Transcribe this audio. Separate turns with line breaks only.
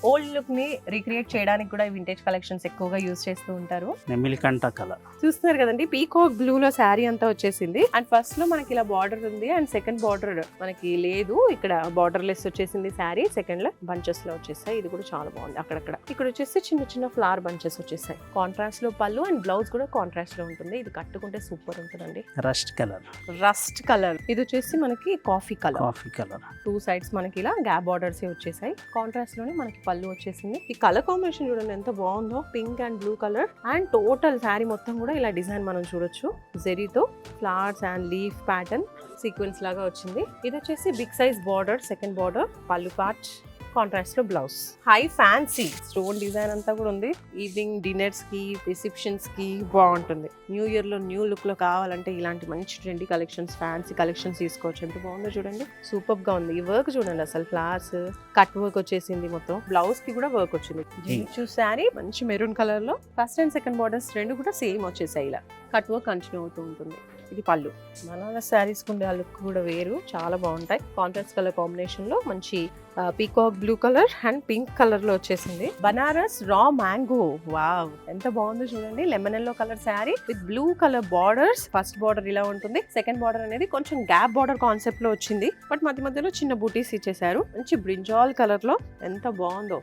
Old look ని recreate చేయడానికి కూడా వింటేజ్ కలెక్షన్స్ ఎక్కువగా యూజ్ చేస్తూ ఉంటారు.
నెమిలికంఠ కలర్
చూస్తున్నారు కదండి, పీకాక్ బ్లూ లో శారీ అంతా వచ్చేసింది. అండ్ ఫస్ట్ లో మనకి ఇలా బార్డర్ ఉంది అండ్ సెకండ్ బార్డర్ మనకి లేదు, ఇక్కడ బార్డర్ లెస్ వచ్చేసింది శారీ. సెకండ్ లో బంచెస్ లో వచ్చేసాయి, ఇది కూడా చాలా బాగుంది. అక్కడక్కడ ఇక్కడ వచ్చేసి చిన్న చిన్న ఫ్లవర్ బంచెస్ వచ్చేసాయి. కాంట్రాస్ట్ లో పళ్ళు అండ్ బ్లౌజ్ కూడా కాంట్రాస్ట్ లో ఉంటుంది. ఇది కట్టుకుంటే సూపర్ ఉంటుందండి.
రస్ట్ కలర్
ఇది వచ్చేసి మనకి కాఫీ కలర్. టూ సైడ్స్ మనకి ఇలా గ్యాప్ బార్డర్స్ వచ్చేసాయి. కాంట్రాస్ట్ లోనే మనకి పళ్ళు వచ్చేసింది. ఈ కలర్ కాంబినేషన్ చూడండి ఎంత బాగుందో, pink and blue colour. And total sari మొత్తం కూడా ఇలా డిజైన్ మనం చూడొచ్చు. జెరీతో flowers and leaf pattern sequence లాగా వచ్చింది. ఇది వచ్చేసి big size border, second border, పళ్ళు పార్ట్, కాంట్రాస్ట్ లో blouse. High fancy stone design అంతా కూడా ఉంది. ఈవినింగ్ డిన్నర్స్ కి, రిసెప్షన్స్ కి బాగుంటుంది. న్యూ ఇయర్ లో న్యూ లుక్ లో కావాలంటే ఇలాంటి మంచి ట్రెండీ కలెక్షన్స్, ఫ్యాన్సీ కలెక్షన్స్ తీసుకోవచ్చు. ఎంత బాగుందో చూడండి, సూపర్ గా ఉంది. ఈ వర్క్ చూడండి, అసలు ఫ్లవర్స్ కట్ వర్క్ వచ్చేసింది. మొత్తం బ్లౌజ్ కి కూడా వర్క్ వచ్చింది. శారీ మంచి మెరూన్ కలర్ లో ఫస్ట్ అండ్ సెకండ్ బార్డర్స్ రెండు కూడా సేమ్ వచ్చేసాయి. ఇలా కట్ వర్క్ కంటిన్యూ అవుతూ ఉంటుంది. ఇది పళ్ళు. బనారస్ శారీస్ కుండే ఆ లుక్ కూడా వేరు, చాలా బాగుంటాయి. కాంట్రాస్ట్ కలర్ కాంబినేషన్ లో మంచి peacock blue colour and pink colour లో వచ్చేసింది. బనారస్ రా మ్యాంగో, వావ్ ఎంత బాగుందో చూడండి. Lemon yellow colour sari with blue colour borders. First border ఇలా ఉంటుంది, సెకండ్ బార్డర్ అనేది కొంచెం గ్యాప్ బార్డర్ కాన్సెప్ట్ లో వచ్చింది. బట్ మధ్య మధ్యలో చిన్న బూటీస్ ఇచ్చేసారు. మంచి బ్రింజాల్ కలర్ లో ఎంత బాగుందో.